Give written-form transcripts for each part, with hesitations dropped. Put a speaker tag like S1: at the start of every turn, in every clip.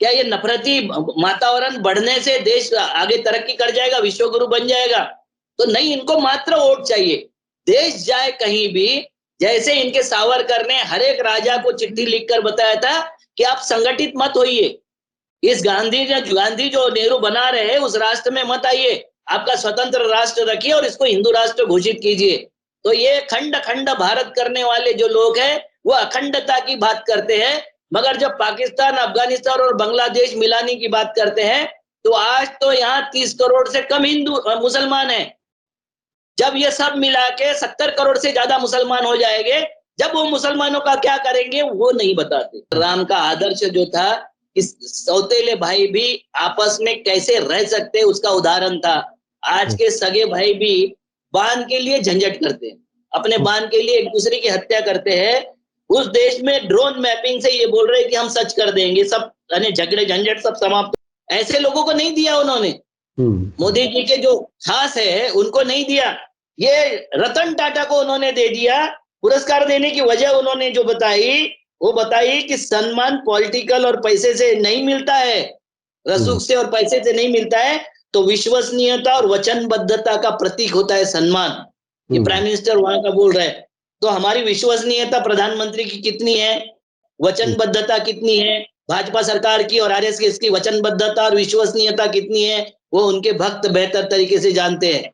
S1: क्या ये नफरती वातावरण बढ़ने से देश आगे तरक्की कर जाएगा, विश्व गुरु बन जाएगा? तो नहीं, इनको मात्र वोट चाहिए। देश जाए कहीं भी, जैसे इनके सावरकर ने हर एक राजा को चिट्ठी लिखकर बताया था कि आप संगठित मत होइए, इस गांधी जो नेहरू बना रहे हैं उस राष्ट्र में मत आइए, आपका स्वतंत्र राष्ट्र रखिए और इसको हिंदू राष्ट्र घोषित कीजिए। तो ये खंड खंड भारत करने वाले जो लोग हैं वो अखंडता की बात करते हैं, मगर जब पाकिस्तान, अफगानिस्तान और बांग्लादेश मिलाने की बात करते हैं तो आज तो यहाँ 30 करोड़ से कम हिंदू मुसलमान हैं। जब ये सब मिला के 70 करोड़ से ज्यादा मुसलमान हो जाएंगे, जब वो मुसलमानों का क्या करेंगे वो नहीं बताते। राम का आदर्श जो था कि सौतेले भाई भी आपस में कैसे रह सकते उसका उदाहरण था। आज के सगे भाई भी बांध के लिए झंझट करते हैं, अपने बांध के लिए एक दूसरे की हत्या करते हैं। उस देश में ड्रोन मैपिंग से ये बोल रहे हैं कि हम सच कर देंगे, सब झगड़े झंझट सब समाप्त। ऐसे लोगों को नहीं दिया उन्होंने, मोदी जी के जो खास है उनको नहीं दिया, ये रतन टाटा को उन्होंने दे दिया। पुरस्कार देने की वजह उन्होंने जो बताई वो बताई कि सम्मान पॉलिटिकल और पैसे से नहीं मिलता है, रसूख से और पैसे से नहीं मिलता है, तो विश्वसनीयता और वचनबद्धता का प्रतीक होता है सम्मान। ये प्राइम मिनिस्टर वहां का बोल रहे हैं। तो हमारी विश्वसनीयता प्रधानमंत्री की कितनी है, वचनबद्धता कितनी है, भाजपा सरकार की और आरएसएस की वचनबद्धता और विश्वसनीयता कितनी है, वो उनके भक्त बेहतर तरीके से जानते हैं।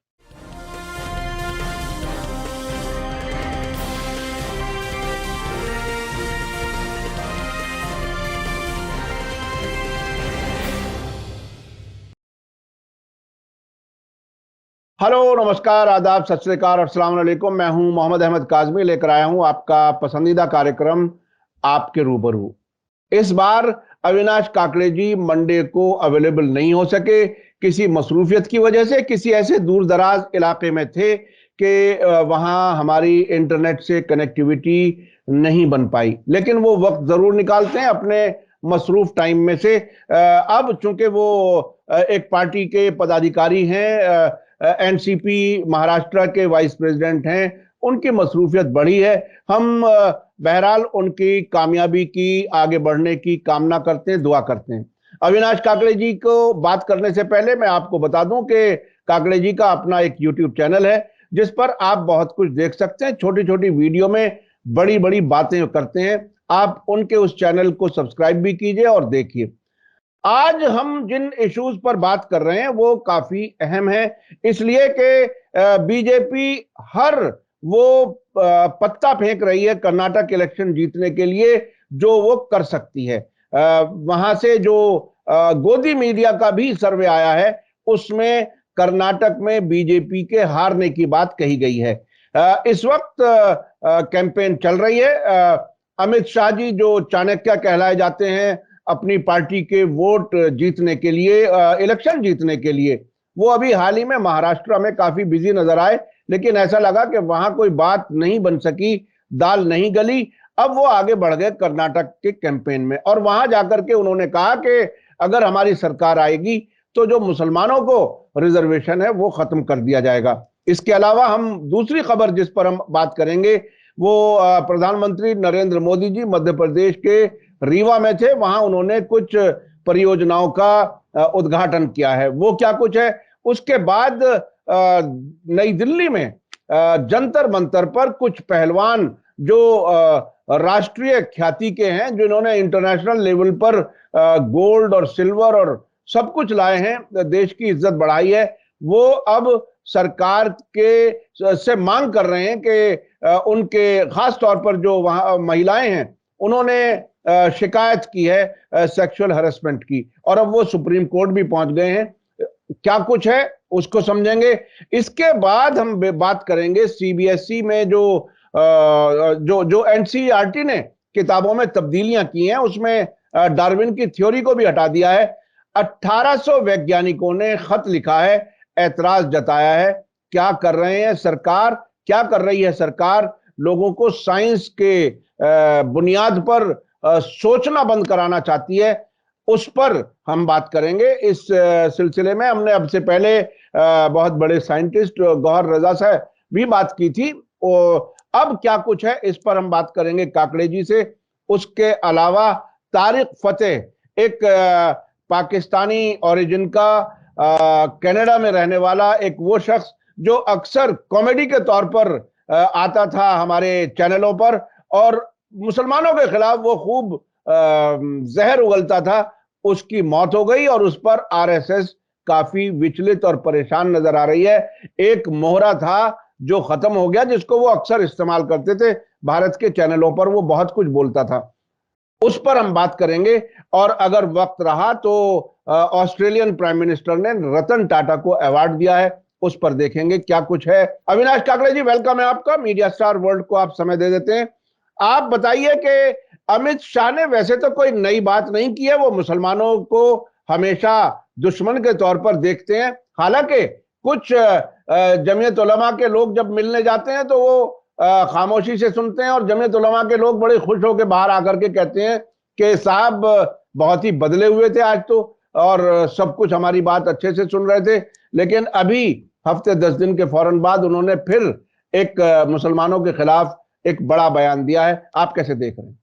S2: हेलो, नमस्कार, आदाब, सत श्री अकाल और अस्सलाम वालेकुम। मैं हूं मोहम्मद अहमद काज़मी, लेकर आया हूं आपका पसंदीदा कार्यक्रम आपके रूबरू। इस बार अविनाश काकड़े जी मंडे को अवेलेबल नहीं हो सके, किसी मसरूफियत की वजह से। किसी ऐसे दूर दराज इलाके में थे कि वहां हमारी इंटरनेट से कनेक्टिविटी नहीं बन पाई, लेकिन वो वक्त जरूर निकालते हैं अपने मसरूफ टाइम में से। अब चूंकि वो एक पार्टी के पदाधिकारी हैं, एनसीपी महाराष्ट्र के वाइस प्रेसिडेंट हैं, उनकी मसरूफियत बढ़ी है। हम बहरहाल उनकी कामयाबी की, आगे बढ़ने की कामना करते हैं, दुआ करते हैं। अविनाश काकड़े जी को बात करने से पहले मैं आपको बता दूं कि काकड़े जी का अपना एक यूट्यूब चैनल है जिस पर आप बहुत कुछ देख सकते हैं। छोटी छोटी वीडियो में बड़ी बड़ी बातें करते हैं। आप उनके उस चैनल को सब्सक्राइब भी कीजिए और देखिए। आज हम जिन इश्यूज पर बात कर रहे हैं वो काफी अहम है, इसलिए कि बीजेपी हर वो पत्ता फेंक रही है कर्नाटक इलेक्शन जीतने के लिए जो वो कर सकती है। वहां से जो गोदी मीडिया का भी सर्वे आया है उसमें कर्नाटक में बीजेपी के हारने की बात कही गई है। इस वक्त कैंपेन चल रही है। अमित शाह जी जो चाणक्य कहलाए जाते हैं अपनी पार्टी के वोट जीतने के लिए, इलेक्शन जीतने के लिए, वो अभी हाल ही में महाराष्ट्र में काफी बिजी नजर आए, लेकिन ऐसा लगा कि वहां कोई बात नहीं बन सकी, दाल नहीं गली। अब वो आगे बढ़ गए कर्नाटक के कैंपेन में और वहां जाकर के उन्होंने कहा कि अगर हमारी सरकार आएगी तो जो मुसलमानों को रिजर्वेशन है वो खत्म कर दिया जाएगा। इसके अलावा हम दूसरी खबर जिस पर हम बात करेंगे वो प्रधानमंत्री नरेंद्र मोदी जी मध्य प्रदेश के रीवा में थे। वहां उन्होंने कुछ परियोजनाओं का उद्घाटन किया है। वो क्या कुछ है, उसके बाद नई दिल्ली में जंतर मंतर पर कुछ पहलवान जो राष्ट्रीय ख्याति के हैं, जिन्होंने इंटरनेशनल लेवल पर गोल्ड और सिल्वर और सब कुछ लाए हैं, देश की इज्जत बढ़ाई है, वो अब सरकार के से मांग कर रहे हैं कि उनके खास तौर पर जो वहां महिलाएं हैं उन्होंने शिकायत की है सेक्सुअल हैरेसमेंट की, और अब वो सुप्रीम कोर्ट भी पहुंच गए हैं। क्या कुछ है उसको समझेंगे। इसके बाद हम बात करेंगे सीबीएसई में जो एनसीईआरटी ने किताबों में तब्दीलियां की हैं, उसमें डार्विन की थ्योरी को भी हटा दिया है। 1800 वैज्ञानिकों ने खत लिखा है, ऐतराज जताया है। क्या कर रहे हैं सरकार, क्या कर रही है सरकार? लोगों को साइंस के बुनियाद पर सोचना बंद कराना चाहती है, उस पर हम बात करेंगे। इस सिलसिले में हमने अब से पहले बहुत बड़े साइंटिस्ट गौहर रजा से भी बात की थी। अब क्या कुछ है इस पर हम बात करेंगे काकड़े जी से। उसके अलावा तारिक फतेह एक पाकिस्तानी ओरिजिन का कनाडा में रहने वाला एक वो शख्स जो अक्सर कॉमेडी के तौर पर आता था हमारे चैनलों पर और मुसलमानों के खिलाफ वो खूब जहर उगलता था, उसकी मौत हो गई और उस पर आरएसएस काफी विचलित और परेशान नजर आ रही है। एक मोहरा था जो खत्म हो गया, जिसको वो अक्सर इस्तेमाल करते थे भारत के चैनलों पर, वो बहुत कुछ बोलता था, उस पर हम बात करेंगे। और अगर वक्त रहा तो ऑस्ट्रेलियन प्राइम मिनिस्टर ने रतन टाटा को अवार्ड दिया है, उस पर देखेंगे क्या कुछ है। अविनाश काकड़े जी, वेलकम है आपका। मीडिया स्टार वर्ल्ड को आप समय दे देते हैं। आप बताइए कि अमित शाह ने वैसे तो कोई नई बात नहीं की है, वो मुसलमानों को हमेशा दुश्मन के तौर पर देखते हैं। हालांकि कुछ जमीयत उलमा के लोग जब मिलने जाते हैं तो वो खामोशी से सुनते हैं और जमीयत उलमा के लोग बड़े खुश होकर बाहर आकर के कहते हैं कि साहब बहुत ही बदले हुए थे आज तो, और सब कुछ हमारी बात अच्छे से सुन रहे थे। लेकिन अभी हफ्ते 10 दिन के फौरन बाद उन्होंने फिर एक मुसलमानों के खिलाफ एक बड़ा बयान दिया है। आप कैसे देख रहे हैं?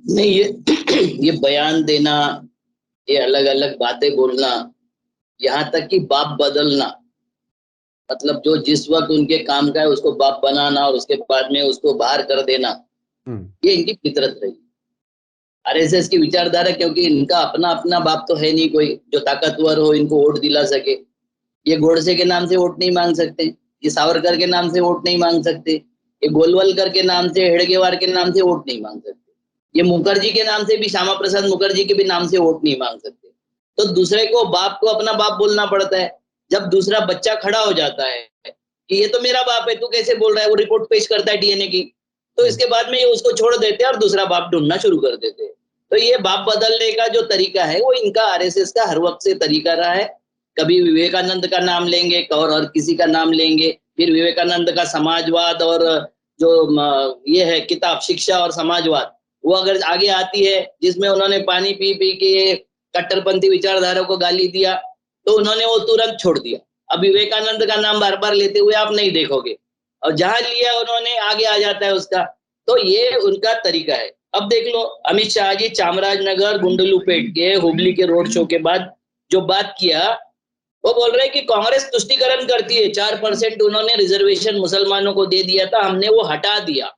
S1: नहीं, ये बयान देना, ये अलग अलग बातें बोलना, यहाँ तक कि बाप बदलना, मतलब जो जिस वक्त उनके काम का है उसको बाप बनाना और उसके बाद में उसको बाहर कर देना, ये इनकी फितरत रही। आरएसएस की विचारधारा, क्योंकि इनका अपना अपना बाप तो है नहीं कोई जो ताकतवर हो इनको वोट दिला सके। ये गोडसे के नाम से वोट नहीं मांग सकते, ये सावरकर के नाम से वोट नहीं मांग सकते, ये गोलवलकर के नाम से, हेडगेवार के नाम से वोट नहीं मांग सकते, ये मुखर्जी के नाम से भी, श्यामा प्रसाद मुखर्जी के भी नाम से वोट नहीं मांग सकते। तो दूसरे को बाप को अपना बाप बोलना पड़ता है। जब दूसरा बच्चा खड़ा हो जाता है कि ये तो मेरा बाप है, तू कैसे बोल रहा है, वो रिपोर्ट पेश करता है डीएनए की, तो इसके बाद में ये उसको छोड़ देते हैं और दूसरा बाप ढूंढना शुरू कर देते हैं। तो ये बाप बदलने का जो तरीका है वो इनका आरएसएस का हर वक्त से तरीका रहा है। कभी विवेकानंद का नाम लेंगे और किसी का नाम लेंगे, फिर विवेकानंद का समाजवाद और जो ये है किताब शिक्षा और समाजवाद, वो अगर आगे आती है जिसमें उन्होंने पानी पी पी के कट्टरपंथी विचारधारा को गाली दिया तो उन्होंने वो तुरंत छोड़ दिया। अब विवेकानंद का नाम बार बार लेते हुए आप नहीं देखोगे, और जहां लिया उन्होंने आगे आ जाता है उसका। तो ये उनका तरीका है। अब देख लो, अमित शाह जी चामराजनगर गुंडलूपेट के हुबली के रोड शो के बाद जो बात किया, वो बोल रहे हैं कि कांग्रेस तुष्टीकरण करती है, 4% उन्होंने रिजर्वेशन मुसलमानों को दे दिया था, हमने वो हटा दिया।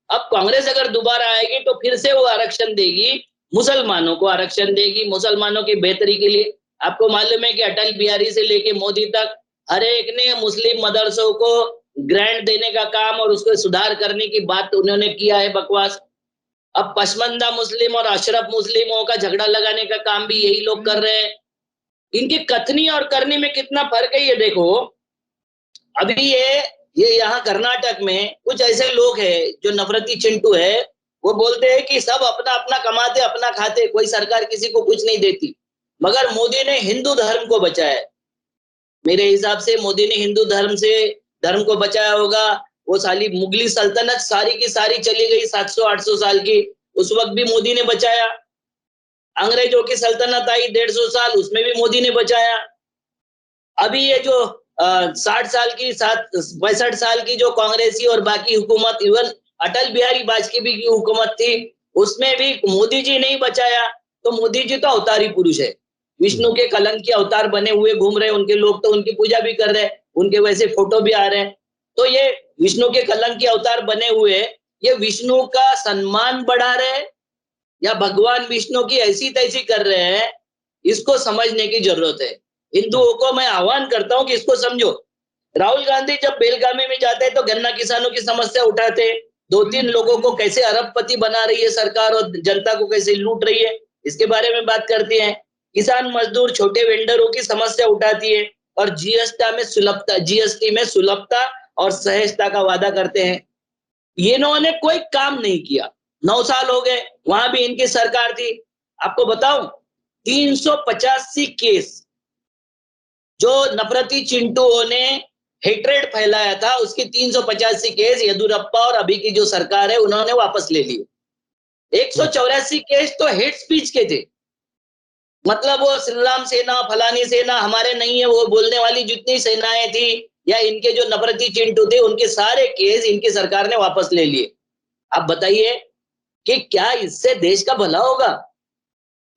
S1: अब कांग्रेस अगर दोबारा आएगी तो फिर से वो आरक्षण देगी, मुसलमानों को आरक्षण देगी, मुसलमानों की बेहतरी के लिए। आपको मालूम है कि अटल बिहारी से लेके मोदी तक हर एक ने मुस्लिम मदरसों को ग्रांट देने का काम और उसको सुधार करने की बात उन्होंने किया है, बकवास। अब पसमंदा मुस्लिम और अशरफ मुस्लिमों का झगड़ा लगाने का काम भी यही लोग कर रहे हैं। इनकी कथनी और करनी में कितना फर्क है ये देखो। अभी ये यहाँ कर्नाटक में कुछ ऐसे लोग हैं जो नफरती चिंटू है, वो बोलते हैं कि सब अपना अपना कमाते अपना खाते, कोई सरकार किसी को कुछ नहीं देती। मगर मोदी ने हिंदू धर्म को बचाया। मेरे हिसाब से मोदी ने हिंदू धर्म को बचाया होगा। वो साली मुगली सल्तनत सारी की सारी चली गई 700-800 साल की, उस वक्त भी मोदी ने बचाया। अंग्रेजों की सल्तनत आई 150 साल, उसमें भी मोदी ने बचाया। अभी ये जो 60 साल की 65 साल की जो कांग्रेसी और बाकी हुकूमत, इवन अटल बिहारी वाजपेयी की हुकूमत थी, उसमें भी मोदी जी नहीं बचाया। तो मोदी जी तो अवतारी पुरुष है, विष्णु के कलंक के अवतार बने हुए घूम रहे, उनके लोग तो उनकी पूजा भी कर रहे हैं, उनके वैसे फोटो भी आ रहे हैं। तो ये विष्णु के कलंक के अवतार बने हुए, ये विष्णु का सम्मान बढ़ा रहे हैं या भगवान विष्णु की ऐसी तैसी कर रहे हैं, इसको समझने की जरूरत है। हिंदुओं को मैं आह्वान करता हूं कि इसको समझो। राहुल गांधी जब बेलगामी में जाते हैं तो गन्ना किसानों की समस्या उठाते, 2-3 लोगों को कैसे अरबपति बना रही है सरकार और जनता को कैसे लूट रही है, इसके बारे में बात करती है। किसान मजदूर छोटे वेंडरों की समस्या उठाती है और जीएसटी में सुलभता और सहजता का वादा करते हैं। इन्होंने कोई काम नहीं किया, 9 साल हो गए, वहां भी इनकी सरकार थी। आपको बताऊं, 385 केस जो नफरती चिंटुओं ने हेट्रेड फैलाया था, उसकी 385 केस येदुरप्पा और अभी की जो सरकार है उन्होंने वापस ले लिए। 184 केस तो हेट स्पीच के थे, मतलब वो श्री राम सेना फलानी सेना हमारे नहीं है, वो बोलने वाली जितनी सेनाएं थी या इनके जो नफरती चिंटू थे, उनके सारे केस इनकी सरकार ने वापस ले लिए। आप बताइए कि क्या इससे देश का भला होगा?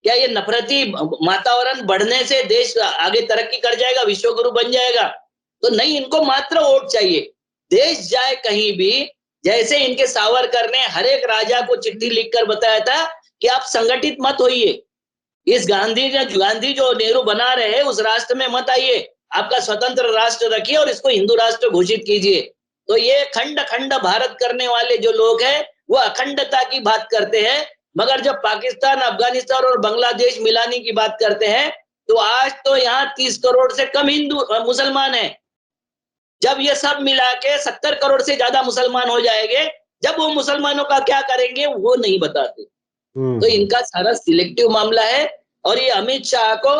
S1: क्या ये नफरती वातावरण बढ़ने से देश आगे तरक्की कर जाएगा, विश्व गुरु बन जाएगा? तो नहीं, इनको मात्र वोट चाहिए। देश जाए कहीं भी, जैसे इनके सावरकर ने हर एक राजा को चिट्ठी लिखकर बताया था कि आप संगठित मत होइए, इस गांधी जो नेहरू बना रहे हैं उस राष्ट्र में मत आइए, आपका स्वतंत्र राष्ट्र रखिए और इसको हिंदू राष्ट्र घोषित कीजिए। तो ये खंड खंड भारत करने वाले जो लोग हैं वो अखंडता की बात करते हैं, मगर जब पाकिस्तान, अफगानिस्तान और बांग्लादेश मिलाने की बात करते हैं तो आज तो यहाँ 30 करोड़ से कम हिंदू मुसलमान हैं। जब ये सब मिला के 70 करोड़ से ज्यादा मुसलमान हो जाएंगे, जब वो मुसलमानों का क्या करेंगे वो नहीं बताते। तो इनका सारा सिलेक्टिव मामला है और ये अमित शाह को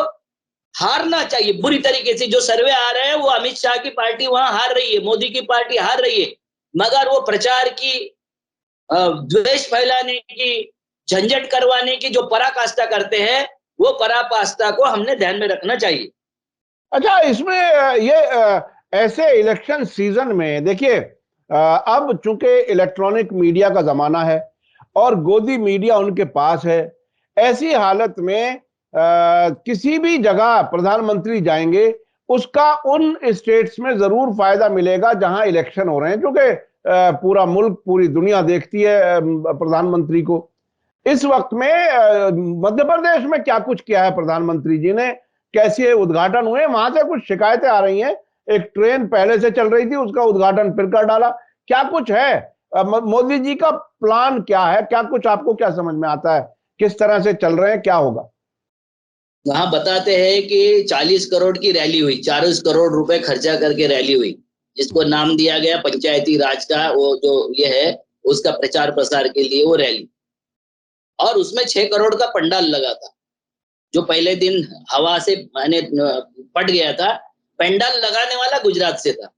S1: हारना चाहिए बुरी तरीके से। जो सर्वे आ रहे हैं वो अमित शाह की पार्टी वहां हार रही है, मोदी की पार्टी हार रही है, मगर वो प्रचार की, द्वेष फैलाने की, झंझट करवाने की जो पराकाष्ठा करते हैं, वो पराकाष्ठा को हमने ध्यान में रखना चाहिए।
S2: अच्छा, इसमें ये ऐसे इलेक्शन सीजन में देखिए, अब चूंकि इलेक्ट्रॉनिक मीडिया का जमाना है और गोदी मीडिया उनके पास है, ऐसी हालत में किसी भी जगह प्रधानमंत्री जाएंगे उसका उन स्टेट्स में जरूर फायदा मिलेगा जहां इलेक्शन हो रहे हैं, क्योंकि पूरा मुल्क, पूरी दुनिया देखती है प्रधानमंत्री को। इस वक्त में मध्य प्रदेश में क्या कुछ किया है प्रधानमंत्री जी ने, कैसे उद्घाटन हुए, वहां से कुछ शिकायतें आ रही हैं, एक ट्रेन पहले से चल रही थी उसका उद्घाटन फिर कर डाला, क्या कुछ है? मोदी जी का प्लान क्या है, क्या कुछ आपको क्या समझ में आता है, किस तरह से चल रहे हैं, क्या होगा?
S1: वहां बताते हैं कि 40 करोड़ की रैली हुई, 40 करोड़ रुपए खर्चा करके रैली हुई, जिसको नाम दिया गया पंचायती राज का, वो जो ये है उसका प्रचार प्रसार के लिए वो रैली, और उसमें 6 करोड़ का पंडाल लगा था, जो पहले दिन हवा से मैंने पट गया था। पंडाल लगाने वाला गुजरात से था।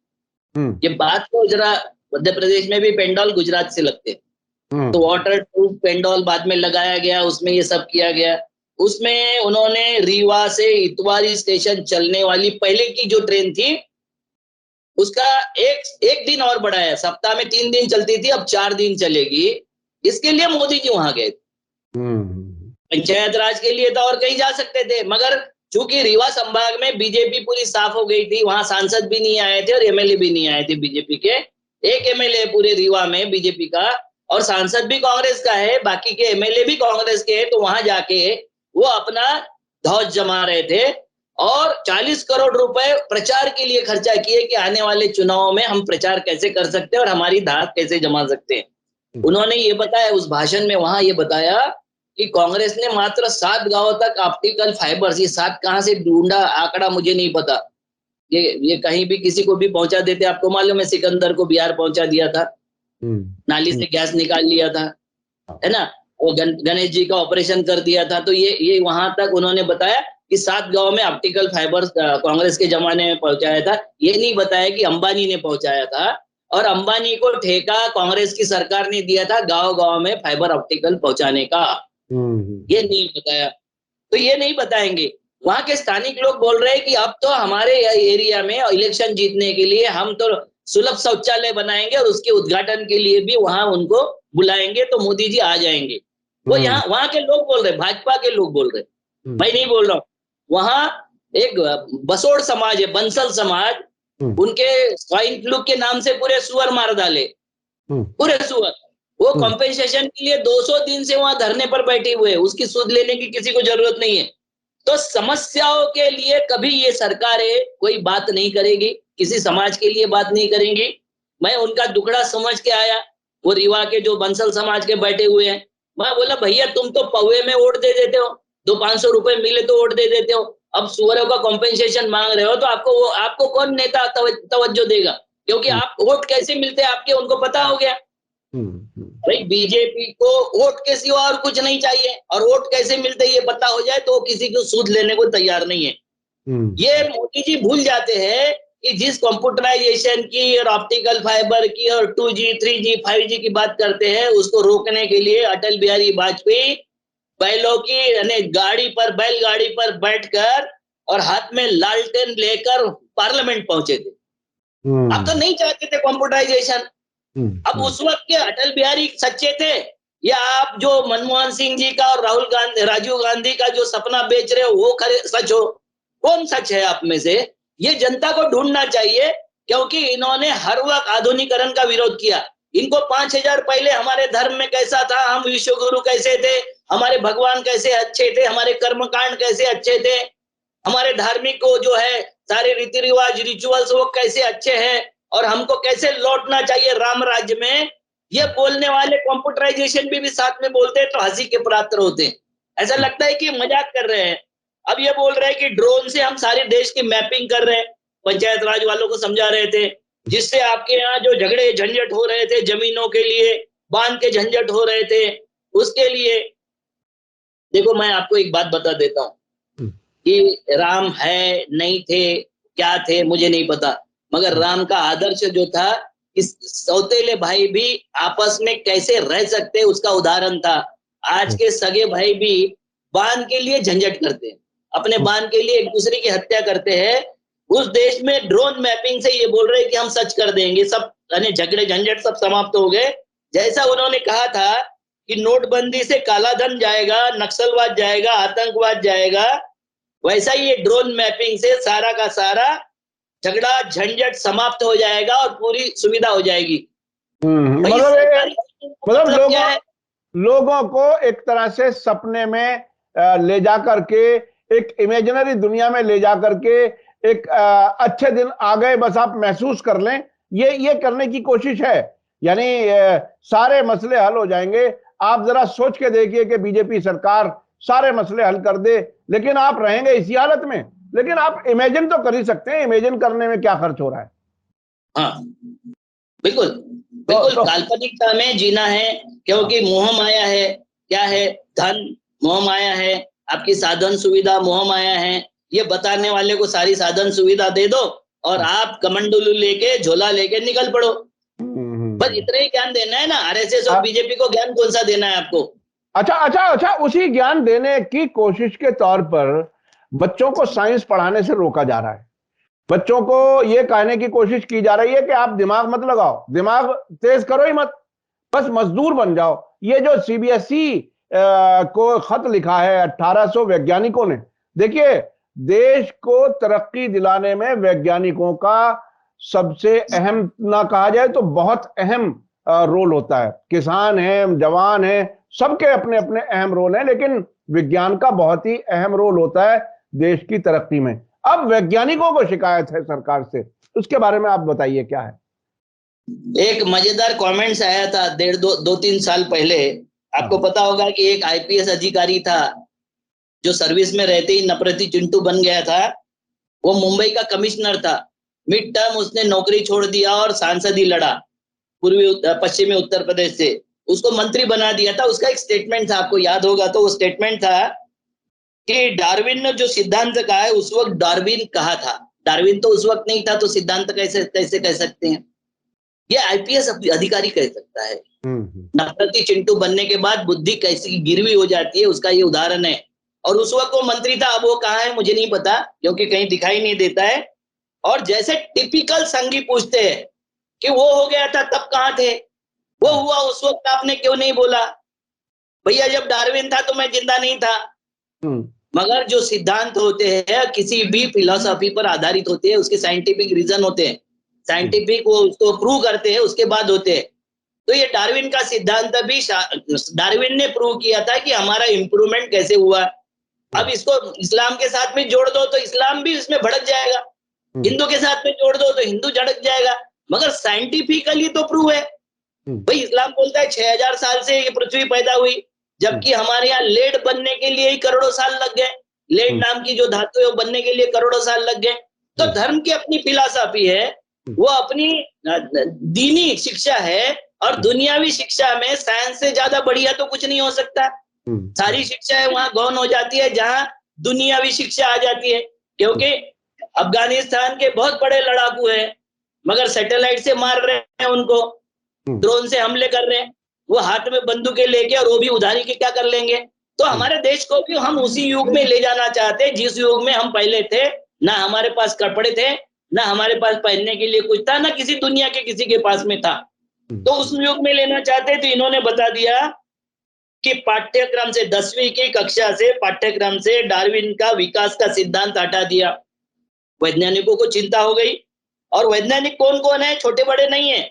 S1: ये बात को जरा, मध्य प्रदेश में भी पंडाल गुजरात से लगते हैं, तो वाटर प्रूफ पंडाल बाद में लगाया गया, उसमें ये सब किया गया। उसमें उन्होंने रीवा से इतवारी स्टेशन चलने वाली पहले की जो ट्रेन थी उसका एक दिन और बढ़ाया, सप्ताह में 3 दिन चलती थी, अब 4 दिन चलेगी। इसके लिए मोदी जी वहां गए। पंचायत राज के लिए तो और कहीं जा सकते थे, मगर चूंकि रीवा संभाग में बीजेपी पूरी साफ हो गई थी, वहां सांसद भी नहीं आए थे और एमएलए भी नहीं आए थे बीजेपी के। एक एमएलए पूरे रीवा में बीजेपी का और सांसद भी कांग्रेस का है, बाकी के एमएलए भी कांग्रेस के हैं, तो वहां जाके वो अपना ध्वज जमा रहे थे और 40 करोड़ रुपए प्रचार के लिए खर्चा किए कि आने वाले चुनावों में हम प्रचार कैसे कर सकते हैं और हमारी धाक कैसे जमा सकते हैं। उन्होंने ये बताया उस भाषण में, वहां ये बताया कि कांग्रेस ने मात्र 7 गांवों तक ऑप्टिकल फाइबर्स, ये 7 कहां से ढूंढा आंकड़ा मुझे नहीं पता, ये कहीं भी किसी को भी पहुंचा देते। आपको मालूम है सिकंदर को बिहार पहुंचा दिया था, नाली से गैस निकाल लिया था, है ना, वो गणेश जी का ऑपरेशन कर दिया था। तो ये वहां तक उन्होंने बताया कि 7 गांव में ऑप्टिकल फाइबर्स कांग्रेस के जमाने में पहुंचाया था। ये नहीं बताया कि अंबानी ने पहुंचाया था, और अंबानी को ठेका कांग्रेस की सरकार ने दिया था गांव गांव में फाइबर ऑप्टिकल पहुंचाने का, ये नहीं बताया। तो ये नहीं बताएंगे। वहां के स्थानिक लोग बोल रहे हैं कि अब तो हमारे एरिया में इलेक्शन जीतने के लिए हम तो सुलभ शौचालय बनाएंगे और उसके उद्घाटन के लिए भी वहां उनको बुलाएंगे, तो मोदी जी आ जाएंगे। वो यहाँ वहां के लोग बोल रहे, भाजपा के लोग बोल रहे, मैं नहीं बोल रहा हूँ। वहां एक बसोड़ समाज है, बंसल समाज, उनके स्वाइन फ्लू के नाम से पूरे सुअर मार डाले, पूरे सुअर। वो कॉम्पेंसेशन के लिए 200 दिन से वहां धरने पर बैठे हुए, उसकी सुध लेने की किसी को जरूरत नहीं है। तो समस्याओं के लिए कभी ये सरकारें कोई बात नहीं करेगी, किसी समाज के लिए बात नहीं करेंगी। मैं उनका दुखड़ा समझ के आया, वो रीवा के जो बंसल समाज के बैठे हुए हैं, मैं बोला भैया तुम तो पौवे में वोट दे देते हो, 200-500 रुपए मिले तो वोट दे देते हो, अब सुअरों का कॉम्पेंसेशन मांग रहे हो, तो आपको कौन नेता तवज्जो देगा? क्योंकि आप वोट कैसे मिलते हैं आपके उनको पता हो गया। भाई बीजेपी को वोट के सिवा और कुछ नहीं चाहिए, और वोट कैसे मिलते ये पता हो जाए तो किसी को सूद लेने को तैयार नहीं है। ये मोदी जी भूल जाते हैं कि जिस कंप्यूटराइजेशन की और ऑप्टिकल फाइबर की और 2G 3G 5G की बात करते हैं, उसको रोकने के लिए अटल बिहारी वाजपेयी बैलों की बैलगाड़ी पर बैठकर और हाथ में लालटेन लेकर पार्लियामेंट पहुंचे थे। अब तो नहीं चाहते थे कंप्यूटराइजेशन। अब उस वक्त के अटल बिहारी सच्चे थे, या आप जो मनमोहन सिंह जी का और राजीव गांधी का जो सपना बेच रहे हो वो सच हो? कौन सच है आप में से? ये जनता को ढूंढना चाहिए, क्योंकि इन्होंने हर वक्त आधुनिकीकरण का विरोध किया। इनको 5000 पहले हमारे धर्म में कैसा था, हम विश्व गुरु कैसे थे, हमारे भगवान कैसे अच्छे थे, हमारे कर्मकांड कैसे अच्छे थे, हमारे धार्मिक को जो है सारे रीति रिवाज रिचुअल्स वो कैसे अच्छे हैं, और हमको कैसे लौटना चाहिए राम राज्य में, ये बोलने वाले कंप्यूटराइजेशन भी साथ में बोलते हैं तो हंसी के पात्र होते हैं। ऐसा लगता है कि मजाक कर रहे हैं। अब ये बोल रहे हैं कि ड्रोन से हम सारे देश की मैपिंग कर रहे हैं, पंचायत राज वालों को समझा रहे थे, जिससे आपके यहाँ जो झगड़े झंझट हो रहे थे जमीनों के लिए, बांध के झंझट हो रहे थे, उसके लिए। देखो मैं आपको एक बात बता देता हूँ कि राम है नहीं थे, क्या थे मुझे नहीं पता, मगर राम का आदर्श जो था कि सौतेले भाई भी आपस में कैसे रह सकते उसका उदाहरण था। आज के सगे भाई भी बांध के लिए झंझट करते हैं, अपने बांध के लिए एक दूसरे की हत्या करते हैं। उस देश में ड्रोन मैपिंग से ये बोल रहे हैं कि हम सच कर देंगे, सब झगड़े झंझट सब समाप्त हो गए। जैसा उन्होंने कहा था कि नोटबंदी से काला धन जाएगा, नक्सलवाद जाएगा, आतंकवाद जाएगा, वैसा ही ये ड्रोन मैपिंग से सारा का सारा झगड़ा झंझट समाप्त हो जाएगा और पूरी सुविधा हो जाएगी।
S2: मतलब लोगों को एक तरह से सपने में ले जा करके, एक इमेजिनरी दुनिया में ले जा करके, एक अच्छे दिन आ गए बस आप महसूस कर लें, ये करने की कोशिश है। यानी सारे मसले हल हो जाएंगे। आप जरा सोच के देखिए कि बीजेपी सरकार सारे मसले हल कर दे, लेकिन आप रहेंगे इसी हालत में। लेकिन आप इमेजिन तो कर ही सकते हैं, इमेजिन करने में क्या खर्च हो रहा है।
S1: हाँ बिल्कुल बिल्कुल, काल्पनिकता में जीना है, क्योंकि मोह माया है। क्या है? धन मोह माया है, आपकी साधन सुविधा मोह माया है। ये बताने वाले को सारी साधन सुविधा दे दो और आप कमंडलू लेके झोला लेके निकल पड़ो। बस इतना ही ज्ञान देना है ना। आरएसएस और बीजेपी को ज्ञान कौन सा देना है आपको?
S2: अच्छा, उसी ज्ञान देने की कोशिश के तौर पर बच्चों को साइंस पढ़ाने से रोका जा रहा है। बच्चों को यह कहने की कोशिश की जा रही है कि आप दिमाग मत लगाओ, दिमाग तेज करो ही मत, बस मजदूर बन जाओ। ये जो सीबीएसई को खत लिखा है 1800 वैज्ञानिकों ने, देखिए देश को तरक्की दिलाने में वैज्ञानिकों का सबसे अहम, ना कहा जाए तो बहुत अहम रोल होता है। किसान है, जवान है, सबके अपने अपने अहम रोल हैं, लेकिन विज्ञान का बहुत ही अहम रोल होता है देश की तरक्की में। अब वैज्ञानिकों को शिकायत है सरकार से, उसके बारे में आप बताइए क्या है।
S1: एक मजेदार कमेंट्स आया था 2-3 साल पहले। आपको पता होगा कि एक आईपीएस अधिकारी था जो सर्विस में रहते ही नफरती चिंटू बन गया था। वो मुंबई का कमिश्नर था। मिड टर्म उसने नौकरी छोड़ दिया और सांसद ही लड़ा पश्चिमी उत्तर प्रदेश से, उसको मंत्री बना दिया था। उसका एक स्टेटमेंट था, आपको याद होगा तो वो स्टेटमेंट था कि डार्विन ने जो सिद्धांत कहा है उस वक्त डार्विन कहा था। डार्विन तो उस वक्त नहीं था, तो सिद्धांत कैसे कैसे कह सकते हैं? ये आईपीएस अधिकारी कह सकता है। नफरती चिंटू बनने के बाद बुद्धि कैसी गिरवी हो जाती है, उसका ये उदाहरण है। और उस वक्त वो मंत्री था, अब वो कहाँ है मुझे नहीं पता, क्योंकि कहीं दिखाई नहीं देता है। और जैसे टिपिकल संगी पूछते हैं कि वो हो गया था तब कहाँ थे, वो हुआ उस वक्त आपने क्यों नहीं बोला? भैया जब डार्विन था तो मैं जिंदा नहीं था। मगर जो सिद्धांत होते हैं किसी भी फिलॉसफी पर आधारित होते हैं, उसके साइंटिफिक रीजन होते हैं, साइंटिफिक वो उसको प्रूव करते हैं, उसके बाद होते हैं। तो ये डार्विन का सिद्धांत भी डार्विन ने प्रूव किया था कि हमारा इंप्रूवमेंट कैसे हुआ। अब इसको इस्लाम के साथ में जोड़ दो तो इस्लाम भी इसमें भड़क जाएगा, हिंदू के साथ में जोड़ दो तो हिंदू झड़क जाएगा। मगर साइंटिफिकली तो प्रूव है भाई। इस्लाम बोलता है 6000 साल से ये पृथ्वी पैदा हुई, जबकि हमारे यहाँ लेड बनने के लिए ही करोड़ों साल लग गए। लेड नाम की जो धातु है वो बनने के लिए करोड़ों साल लग गए। तो धर्म की अपनी फिलॉसफी है, वो अपनी दीनी शिक्षा है, और दुनियावी शिक्षा में साइंस से ज्यादा बढ़िया तो कुछ नहीं हो सकता। सारी शिक्षाएं वहां गौण हो जाती है जहां दुनियावी शिक्षा आ जाती है। क्योंकि अफगानिस्तान के बहुत बड़े लड़ाकू हैं, मगर सैटेलाइट से मार रहे हैं उनको, ड्रोन से हमले कर रहे हैं, वो हाथ में बंदूकें लेके, और वो भी उधारी के क्या कर लेंगे। तो हमारे देश को भी हम उसी युग में ले जाना चाहते हैं जिस युग में हम पहले थे। ना हमारे पास कपड़े थे, ना हमारे पास पहनने के लिए कुछ था, ना किसी दुनिया के किसी के पास में था। तो उस युग में लेना चाहते, तो इन्होंने बता दिया कि पाठ्यक्रम से 10वीं की कक्षा से पाठ्यक्रम से डार्विन का विकास का सिद्धांत हटा दिया। वैज्ञानिकों को चिंता हो गई। और वैज्ञानिक कौन कौन है, छोटे बड़े नहीं है।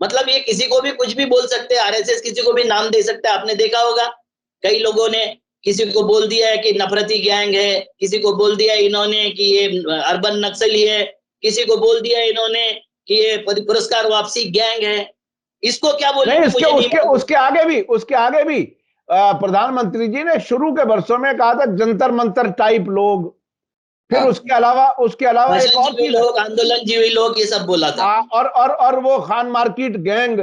S1: मतलब ये किसी को भी कुछ भी बोल सकते हैं, आरएसएस किसी को भी नाम दे सकता है। आपने देखा होगा कई लोगों ने किसी को बोल दिया है कि नफरती गैंग है, किसी को बोल दिया इन्होंने कि ये अर्बन नक्सली है, किसी को बोल दिया इन्होंने कि ये पुरस्कार वापसी गैंग है। इसको क्या
S2: नहीं,
S1: बोलेंगे
S2: इसके
S1: मुझे नहीं
S2: उसके
S1: मालूम।
S2: उसके आगे भी प्रधानमंत्री जी ने शुरू के वर्षों में कहा था जंतर मंतर टाइप लोग। फिर
S1: हाँ,
S2: उसके अलावा एक और
S1: भाषणजीवी
S2: चीज है।
S1: लोग, आंदोलनजीवी लोग, ये सब बोला था।
S2: और वो खान मार्केट गैंग,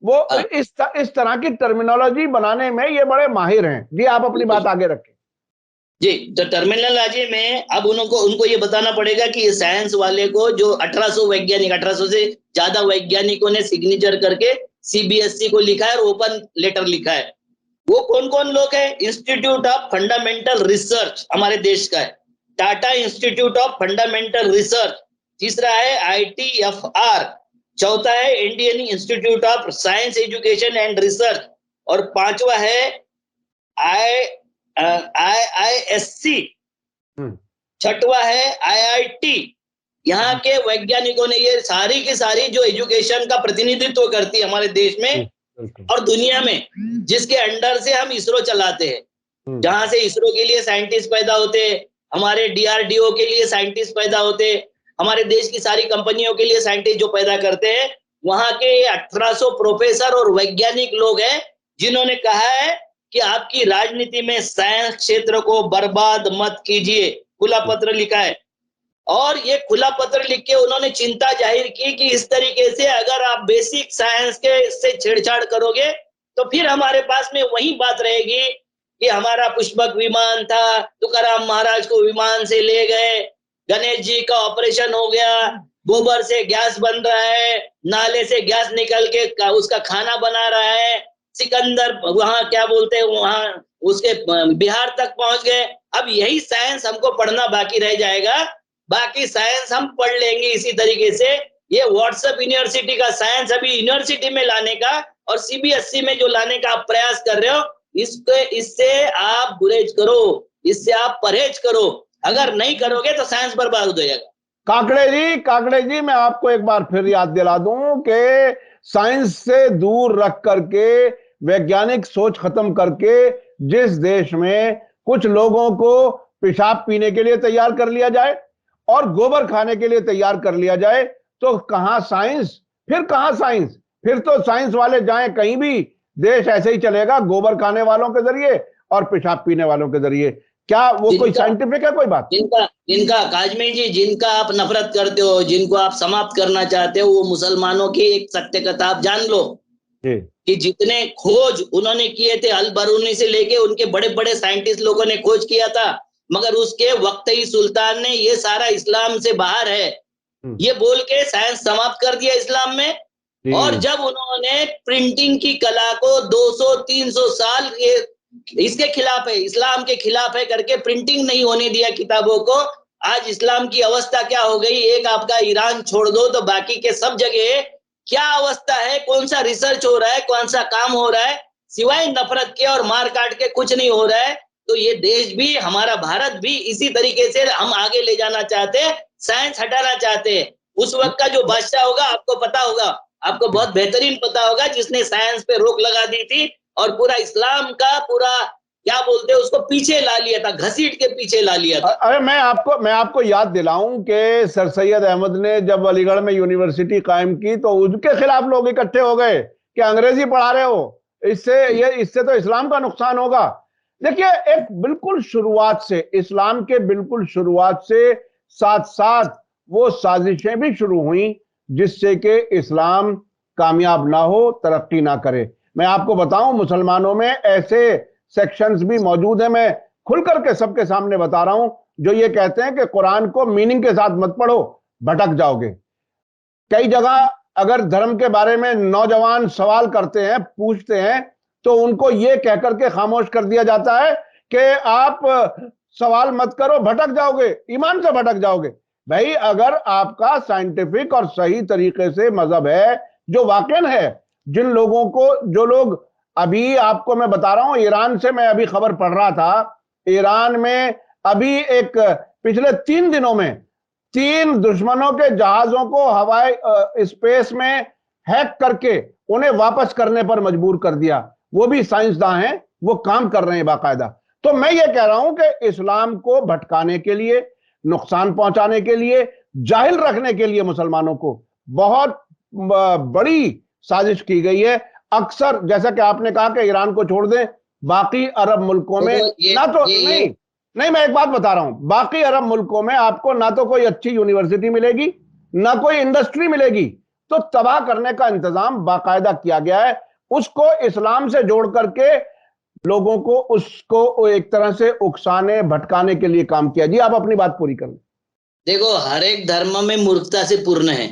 S2: वो
S1: हाँ,
S2: इस तरह की टर्मिनोलॉजी बनाने में ये बड़े माहिर हैं। जी, आप अपनी बात आगे रखें।
S1: जी। तो टर्मिनोलॉजी में अब उनको ये बताना पड़ेगा कि ये साइंस वाले को जो 1800 से ज्यादा वैज्ञानिकों ने सिग्नेचर करके सीबीएसई को लिखा है और ओपन लेटर लिखा है, वो कौन कौन लोग हैं। इंस्टीट्यूट ऑफ फंडामेंटल रिसर्च हमारे देश का है, Tata institute of fundamental research. तीसरा है ITFR। चौथा है Indian institute of science education and research. और पांचवा है IISC। छठवा है IIT। यहाँ के वैज्ञानिकों ने ये सारी की सारी जो एजुकेशन का प्रतिनिधित्व करती है हमारे देश में और दुनिया में, जिसके अंडर से हम इसरो चलाते हैं, जहां से इसरो के लिए साइंटिस्ट पैदा होते, हमारे DRDO के लिए साइंटिस्ट पैदा होते, हमारे देश की सारी कंपनियों के लिए साइंटिस्ट जो पैदा करते हैं, वहां के 1800 प्रोफेसर और वैज्ञानिक लोग हैं जिन्होंने कहा है कि आपकी राजनीति में साइंस क्षेत्र को बर्बाद मत कीजिए। खुला पत्र लिखा है। और ये खुला पत्र लिख के उन्होंने चिंता जाहिर की कि इस तरीके से अगर आप बेसिक साइंस के से छेड़छाड़ करोगे तो फिर हमारे पास में वही बात रहेगी कि हमारा पुष्पक विमान था, तुकाराम महाराज को विमान से ले गए, गणेश जी का ऑपरेशन हो गया, गोबर से गैस बन रहा है, नाले से गैस निकल के उसका खाना बना रहा है, सिकंदर वहां क्या बोलते हैं वहां उसके बिहार तक पहुंच गए। अब यही साइंस हमको पढ़ना बाकी रह जाएगा। बाकी साइंस हम पढ़ लेंगे इसी तरीके से। ये व्हाट्सएप यूनिवर्सिटी का साइंस अभी यूनिवर्सिटी में लाने का और सीबीएसई में जो लाने का आप प्रयास कर रहे हो, इससे आप गुरेज करो, इससे आप परहेज करो। अगर नहीं करोगे तो साइंस बर्बाद हो जाएगा।
S2: काकड़े जी, मैं आपको एक बार फिर याद दिला दूं कि साइंस से दूर रख करके, वैज्ञानिक सोच खत्म करके, जिस देश में कुछ लोगों को पेशाब पीने के लिए तैयार कर लिया जाए और गोबर खाने के लिए तैयार कर लिया जाए, तो कहां साइंस, फिर कहां साइंस? फिर तो साइंस वाले जाएं कहीं भी, देश ऐसे ही चलेगा, गोबर खाने वालों के जरिए और पेशाब पीने वालों के जरिए। क्या वो कोई साइंटिफिक है कोई बात?
S1: जिनका काजमी जी, जिनका आप नफरत करते हो, जिनको आप समाप्त करना चाहते हो, वो मुसलमानों की एक सत्य कथा आप जान लो कि जितने खोज उन्होंने किए थे, अल बरूनी से लेके उनके बड़े बड़े साइंटिस्ट लोगों ने खोज किया था, मगर उसके वक्त ही सुल्तान ने ये सारा इस्लाम से बाहर है ये बोल के साइंस समाप्त कर दिया इस्लाम में। और जब उन्होंने प्रिंटिंग की कला को 200-300 साल इसके खिलाफ है, इस्लाम के खिलाफ है करके प्रिंटिंग नहीं होने दिया किताबों को, आज इस्लाम की अवस्था क्या हो गई। एक आपका ईरान छोड़ दो तो बाकी के सब जगह क्या अवस्था है, कौन सा रिसर्च हो रहा है, कौन सा काम हो रहा है, सिवाय नफरत के और मार काट के कुछ नहीं हो रहा है। तो ये देश भी, हमारा भारत भी इसी तरीके से हम आगे ले जाना चाहते हैं, साइंस हटाना चाहते हैं। उस वक्त का जो बादशाह होगा, आपको पता होगा, आपको बहुत बेहतरीन पता होगा, जिसने साइंस पे रोक लगा दी थी और पूरा इस्लाम का पूरा क्या बोलते हैं उसको पीछे ला लिया था, घसीट के पीछे ला लिया था।
S2: अरे मैं आपको याद दिलाऊं कि सर सैयद अहमद ने जब अलीगढ़ में यूनिवर्सिटी कायम की तो उसके खिलाफ लोग इकट्ठे हो गए कि अंग्रेजी पढ़ा रहे हो, इससे तो इस्लाम का नुकसान होगा। देखिए, एक बिल्कुल शुरुआत से, इस्लाम के बिल्कुल शुरुआत से साथ साथ वो साजिशें भी शुरू हुई जिससे कि इस्लाम कामयाब ना हो, तरक्की ना करे। मैं आपको बताऊं, मुसलमानों में ऐसे सेक्शंस भी मौजूद हैं, मैं खुल करके सबके सामने बता रहा हूं, जो ये कहते हैं कि कुरान को मीनिंग के साथ मत पढ़ो, भटक जाओगे। कई जगह अगर धर्म के बारे में नौजवान सवाल करते हैं, पूछते हैं, तो उनको ये कहकर के खामोश कर दिया जाता है कि आप सवाल मत करो, भटक जाओगे, ईमान से भटक जाओगे। भाई, अगर आपका साइंटिफिक और सही तरीके से मजहब है, जो वाकई है, जिन लोगों को, जो लोग अभी आपको मैं बता रहा हूं, ईरान से मैं अभी खबर पढ़ रहा था, ईरान में अभी एक पिछले 3 दिनों में 3 दुश्मनों के जहाजों को हवाई स्पेस में हैक करके उन्हें वापस करने पर मजबूर कर दिया। वो भी साइंसदान हैं, वो काम कर रहे हैं बाकायदा। तो मैं ये कह रहा हूं कि इस्लाम को भटकाने के लिए, नुकसान पहुंचाने के लिए, जाहिल रखने के लिए मुसलमानों को बहुत बड़ी साजिश की गई है। अक्सर जैसा कि आपने कहा कि ईरान को छोड़ दें, बाकी अरब मुल्कों में ना तो नहीं नहीं मैं एक बात बता रहा हूं, बाकी अरब मुल्कों में आपको ना तो कोई अच्छी यूनिवर्सिटी मिलेगी, ना कोई इंडस्ट्री मिलेगी। तो तबाह करने का इंतजाम बाकायदा किया गया है, उसको इस्लाम से जोड़ करके लोगों को उसको एक तरह से उकसाने भटकाने के लिए काम किया। जी आप अपनी बात पूरी कर लें।
S1: देखो, हर एक धर्म में मूर्खता से पूर्ण है।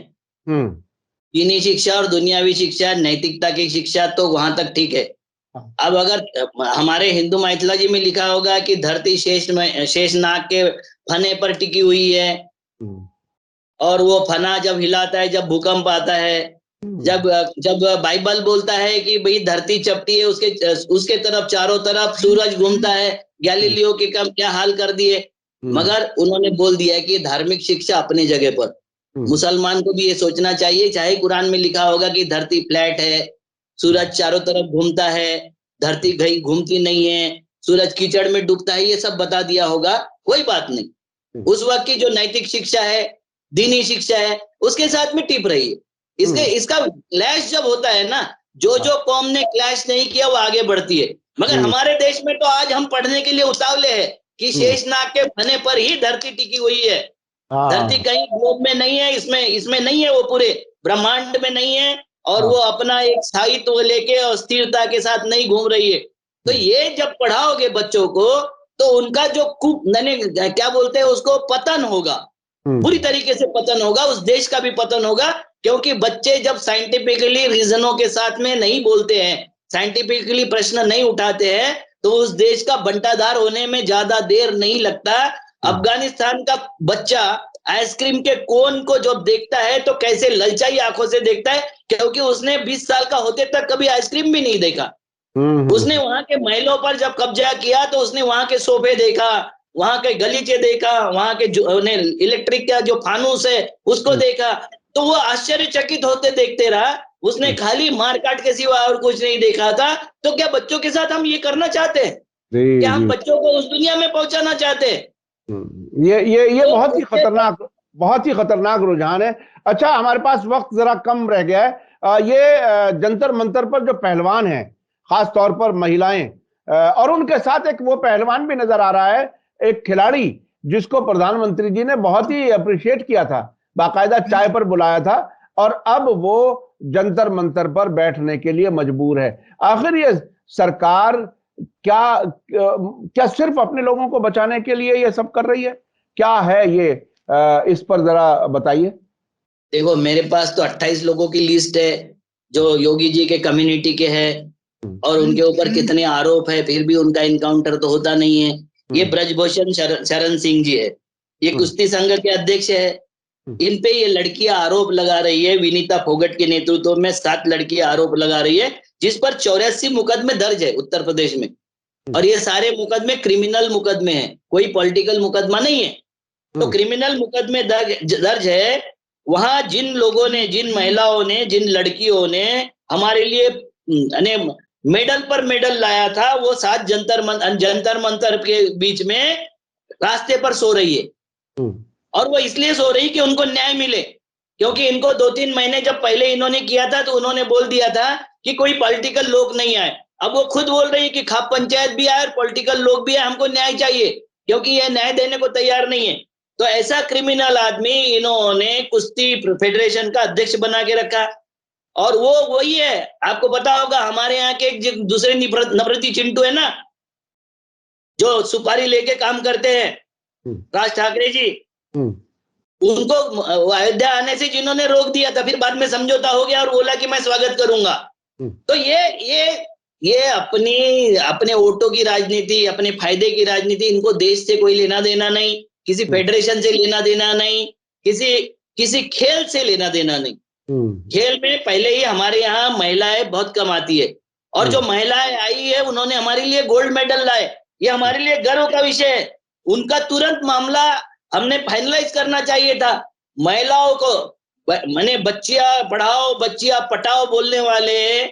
S1: दीनी शिक्षा और दुनियावी शिक्षा, नैतिकता की शिक्षा तो वहां तक ठीक है। अब अगर हमारे हिंदू माइथोलॉजी में लिखा होगा कि धरती शेषनाग के फने पर टिकी हुई है, और वो फना जब हिलाता है, जब भूकंप आता है, जब जब बाइबल बोलता है कि भाई धरती चपटी है, उसके तरफ चारों तरफ सूरज घूमता है, गैलीलियो के कम क्या हाल कर दिए। मगर उन्होंने बोल दिया है कि धार्मिक शिक्षा अपनी जगह पर। मुसलमान को भी ये सोचना चाहिए, चाहे कुरान में लिखा होगा कि धरती फ्लैट है, सूरज चारों तरफ घूमता है, धरती कहीं घूमती नहीं है, सूरज कीचड़ में डूबता है, ये सब बता दिया होगा, कोई बात नहीं। उस वक्त की जो नैतिक शिक्षा है, दीनी शिक्षा है, उसके साथ में टिप रही है। इसका क्लैश जब होता है ना, जो कौम ने क्लैश नहीं किया वो आगे बढ़ती है। मगर हमारे देश में तो आज हम पढ़ने के लिए उतावले हैं कि शेषनाग के फने पर ही धरती टिकी हुई है। धरती कहीं ग्लोब में नहीं है, इसमें नहीं है, वो पूरे ब्रह्मांड में नहीं है, और वो अपना एक स्थायित्व लेके और स्थिरता के साथ नहीं घूम रही है। तो ये जब पढ़ाओगे बच्चों को, तो उनका जो क्या बोलते हैं उसको, पतन होगा, पूरी तरीके से पतन होगा, उस देश का भी पतन होगा। क्योंकि बच्चे जब साइंटिफिकली रीजनों के साथ में नहीं बोलते हैं, साइंटिफिकली प्रश्न नहीं उठाते हैं, तो उस देश का बंटाधार होने में ज्यादा देर नहीं लगता। अफगानिस्तान का बच्चा आइसक्रीम के कोन को जब देखता है तो कैसे ललचाई आंखों से देखता है, क्योंकि उसने 20 साल का होते तक कभी आइसक्रीम भी नहीं देखा। उसने वहां के महलों पर जब कब्जा किया तो उसने वहां के सोफे देखा, वहां के गलीचे देखा, वहां के जो इलेक्ट्रिक का जो फानूस है उसको देखा, तो वो आश्चर्यचकित होते देखते रहा। उसने खाली मारकाट के सिवा और कुछ नहीं देखा था। तो क्या बच्चों के साथ हम ये करना चाहते हैं? क्या हम बच्चों को उस दुनिया में पहुंचाना चाहते हैं?
S2: ये बहुत ही खतरनाक रुझान है। अच्छा, हमारे पास वक्त जरा कम रह गया है। ये जंतर मंतर पर जो पहलवान हैं, खास तौर पर महिलाएं, और उनके साथ एक वो पहलवान भी नजर आ रहा है, एक खिलाड़ी जिसको प्रधानमंत्री जी ने बहुत ही अप्रिशिएट किया था, बाकायदा चाय पर बुलाया था, और अब वो जंतर मंतर पर बैठने के लिए मजबूर है। आखिर ये सरकार क्या सिर्फ अपने लोगों को बचाने के लिए ये सब कर रही है? क्या है ये, इस पर जरा बताइए।
S1: देखो, मेरे पास तो 28 लोगों की लिस्ट है जो योगी जी के कम्युनिटी के हैं, और उनके ऊपर कितने आरोप है, फिर भी उनका इनकाउंटर तो होता नहीं है। ये ब्रजभूषण शरण सिंह जी है, ये कुश्ती संघ के अध्यक्ष है। इन पे ये लड़कियां आरोप लगा रही है, विनीता फोगट के नेतृत्व में 7 लड़कियां आरोप लगा रही है, जिस पर 84 मुकदमे दर्ज है उत्तर प्रदेश में। और ये सारे मुकदमे क्रिमिनल मुकदमे हैं, कोई पॉलिटिकल मुकदमा नहीं है। तो क्रिमिनल मुकदमे दर्ज है। वहां जिन लोगों ने, जिन महिलाओं ने, जिन लड़कियों ने हमारे लिए मेडल पर मेडल लाया था, वो 7 जंतर मंतर के बीच में रास्ते पर सो रही है। और वो इसलिए सो रही कि उनको न्याय मिले, क्योंकि इनको 2-3 महीने जब पहले इन्होंने किया था तो उन्होंने बोल दिया था कि कोई पॉलिटिकल लोग नहीं आए। अब वो खुद बोल रही है कि खाप पंचायत भी आए और पॉलिटिकल लोग भी आए, हमको न्याय चाहिए, क्योंकि ये न्याय देने को तैयार नहीं है। तो ऐसा क्रिमिनल आदमी इन्होंने कुश्ती फेडरेशन का अध्यक्ष बना के रखा। और वो वही है, आपको पता होगा, हमारे यहाँ के एक दूसरे नवरती चिंटू है ना, जो सुपारी लेके काम करते हैं, राज ठाकरे जी, उनको अयोध्या आने से जिन्होंने रोक दिया था, फिर बाद में समझौता हो गया और बोला कि मैं स्वागत करूंगा। तो ये अपने वोटों की राजनीति, अपने फायदे की राजनीति, इनको देश से कोई लेना देना नहीं, किसी फेडरेशन से लेना देना नहीं, किसी खेल से लेना देना नहीं। खेल में पहले ही हमारे यहाँ महिलाएं बहुत कम आती है, और जो महिलाएं आई है उन्होंने हमारे लिए गोल्ड मेडल लाए, ये हमारे लिए गर्व का विषय है। उनका तुरंत मामला हमने फाइनलाइज करना चाहिए था। महिलाओं को मैंने बच्चियां पढ़ाओ बच्चियां पटाओ बोलने वाले,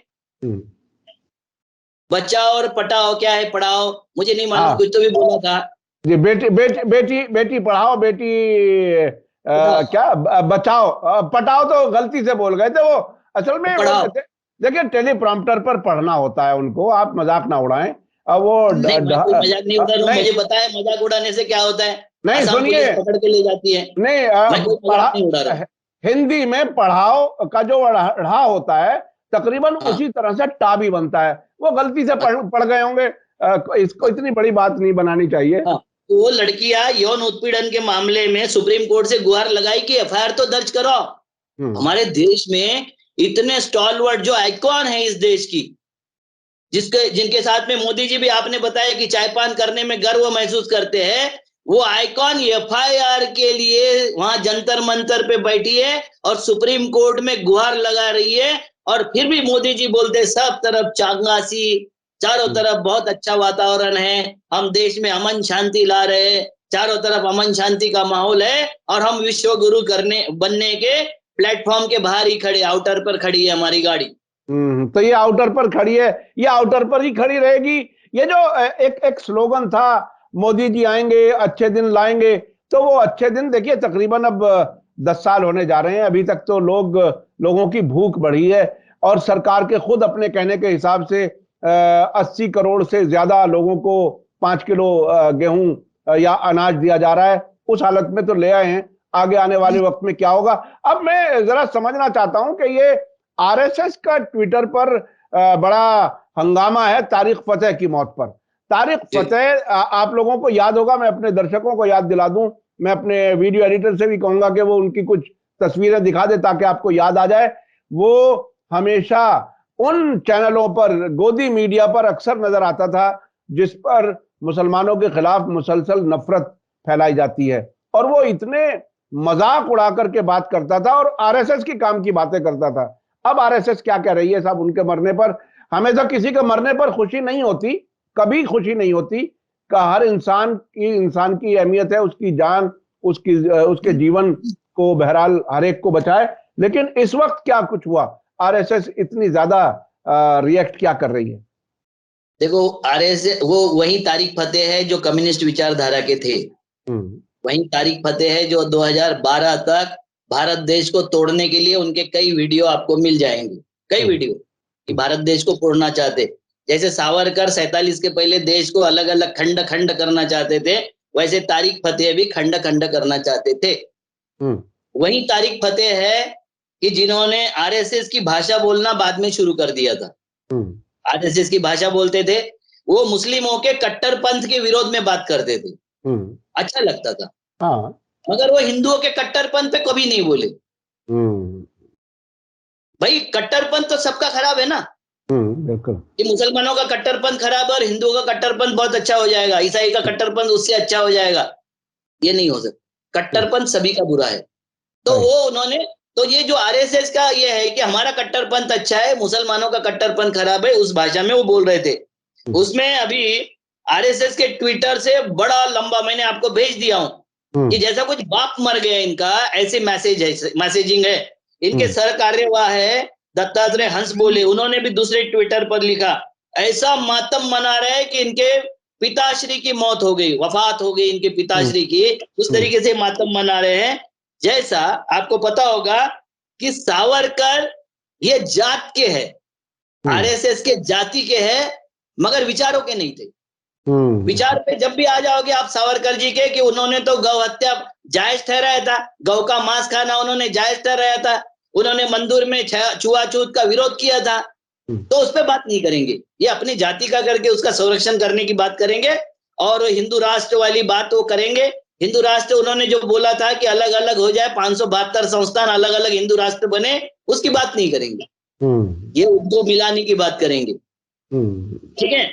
S1: बचाओ और पटाओ क्या है पढ़ाओ मुझे नहीं मालूम, कुछ तो भी बोला था
S2: जी। बेटी बेटी बेटी बेटी पढ़ाओ बेटी क्या बचाओ, पटाओ तो गलती से बोल गए थे वो, असल में वो देखिए टेलीप्रॉम्प्टर पर पढ़ना होता है उनको, आप मजाक ना उड़ाएं। अब वो
S1: नहीं, मैं कोई मजाक नहीं उड़ा रहा हूं, मुझे पता है मजाक उड़ाने से क्या होता है,
S2: नहीं
S1: असम
S2: सुनिए,
S1: पुलिस पकड़ के ले जाती है।
S2: नहीं
S1: मैं कोई मजाक नहीं उड़ा रहा।
S2: हिंदी में पढ़ाओ का जो ढ़ा होता है तकरीबन उसी तरह से टा भी बनता है, वो गलती से पढ़ गए होंगे, इसको इतनी बड़ी बात नहीं बनानी चाहिए।
S1: वो लड़कियां यौन उत्पीड़न के मामले में सुप्रीम कोर्ट से गुहार लगाई कि एफआईआर तो दर्ज करो। हमारे देश में इतने स्टॉलवर्ड जो आइकॉन है इस देश की, जिनके साथ में मोदी जी भी आपने बताया कि चाय पान करने में गर्व महसूस करते हैं, वो आइकॉन एफआईआर के लिए वहां जंतर मंतर पे बैठी है और सुप्रीम कोर्ट में गुहार लगा रही है। और फिर भी मोदी जी बोलते सब तरफ चांगासी, चारों तरफ बहुत अच्छा वातावरण है, हम देश में अमन शांति ला रहे हैं, चारों तरफ अमन शांति का माहौल है और हम विश्व गुरु बनने के प्लेटफॉर्म के बाहर ही खड़े, आउटर पर खड़ी है हमारी गाड़ी।
S2: तो ये आउटर पर खड़ी है, ये आउटर पर ही खड़ी रहेगी। ये जो एक स्लोगन था मोदी जी आएंगे अच्छे दिन लाएंगे, तो वो अच्छे दिन देखिए तकरीबन अब 10 साल होने जा रहे हैं, अभी तक तो लोगों की भूख बढ़ी है और सरकार के खुद अपने कहने के हिसाब से 80 करोड़ से ज्यादा लोगों को 5 किलो गेहूं या अनाज दिया जा रहा है। उस हालत में तो ले आए हैं, आगे आने वाले वक्त में क्या होगा। अब मैं जरा समझना चाहता हूं कि ये आरएसएस का ट्विटर पर बड़ा हंगामा है तारिक फतेह की मौत पर। तारिक फतेह आप लोगों को याद होगा, मैं अपने दर्शकों को याद दिला दूं, मैं अपने वीडियो एडिटर से भी कहूंगा कि वो उनकी कुछ तस्वीरें दिखा दे ताकि आपको याद आ जाए। वो हमेशा उन चैनलों पर, गोदी मीडिया पर अक्सर नजर आता था जिस पर मुसलमानों के खिलाफ मुसलसल नफरत फैलाई जाती है, और वो इतने मजाक उड़ा करके बात करता था और आरएसएस की काम की बातें करता था। अब आरएसएस क्या कह रही है साहब उनके मरने पर? हमें तो किसी के मरने पर खुशी नहीं होती, कभी खुशी नहीं होती का हर इंसान की अहमियत है, उसकी जान, उसके जीवन को बहरहाल हर एक को बचाए। लेकिन इस वक्त क्या कुछ हुआ, आरएसएस इतनी ज्यादा रिएक्ट क्या कर रही है?
S1: देखो आरएसएस वो वही तारिक फतेह है जो कम्युनिस्ट विचारधारा के थे, वही तारिक फतेह है जो 2012 तक भारत देश को तोड़ने के लिए उनके कई वीडियो आपको मिल जाएंगे, कई वीडियो कि भारत देश को तोड़ना चाहते। जैसे सावरकर 47 के पहले देश को अलग अलग खंड खंड करना चाहते थे, वैसे तारिक फतेह भी खंड खंड करना चाहते थे। वही तारिक फतेह है कि जिन्होंने आरएसएस की भाषा बोलना बाद में शुरू कर दिया था। आरएसएस की भाषा बोलते थे, वो मुस्लिमों के कट्टरपंथ के विरोध में बात करते थे, अच्छा लगता था। हाँ। मगर वो हिंदुओं के कट्टरपंथ पे कभी नहीं बोले। भाई कट्टरपंथ तो सबका खराब है ना,
S2: बिल्कुल,
S1: कि मुसलमानों का कट्टरपंथ खराब है और हिंदुओं का कट्टरपंथ बहुत अच्छा हो जाएगा, ईसाई का कट्टरपंथ उससे अच्छा हो जाएगा, ये नहीं हो सकता। कट्टरपंथ सभी का बुरा है। तो वो उन्होंने, तो ये जो आरएसएस का ये है कि हमारा कट्टरपंथ अच्छा है, मुसलमानों का कट्टरपंथ खराब है, उस भाषा में वो बोल रहे थे। उसमें अभी आरएसएस के ट्विटर से बड़ा लंबा मैंने आपको भेज दिया हूं कि जैसा कुछ बाप मर गया इनका, ऐसे मैसेजिंग है। इनके सर कार्यवाह है दत्तात्रेय हंस बोले, उन्होंने भी दूसरे ट्विटर पर लिखा, ऐसा मातम मना रहे हैं कि इनके पिताश्री की मौत हो गई, वफात हो गई इनके पिताश्री की, उस तरीके से मातम मना रहे हैं। जैसा आपको पता होगा कि सावरकर ये जात के है, आरएसएस के जाति के है, मगर विचारों के नहीं थे। विचार पे जब भी आ जाओगे आप सावरकर जी के, कि उन्होंने तो गौ हत्या जायज ठहराया था, गौ का मांस खाना उन्होंने जायज ठहराया था, उन्होंने मंदिर में छुआछूत का विरोध किया था, तो उस पर बात नहीं करेंगे। ये अपनी जाति का करके उसका संरक्षण करने की बात करेंगे और हिंदू राष्ट्र वाली बात वो करेंगे। हिंदू राष्ट्र उन्होंने जो बोला था कि अलग अलग हो जाए, 572 संस्थान अलग अलग हिंदू राष्ट्र बने, उसकी बात नहीं करेंगे, ये उनको मिलाने की बात करेंगे। ठीक है।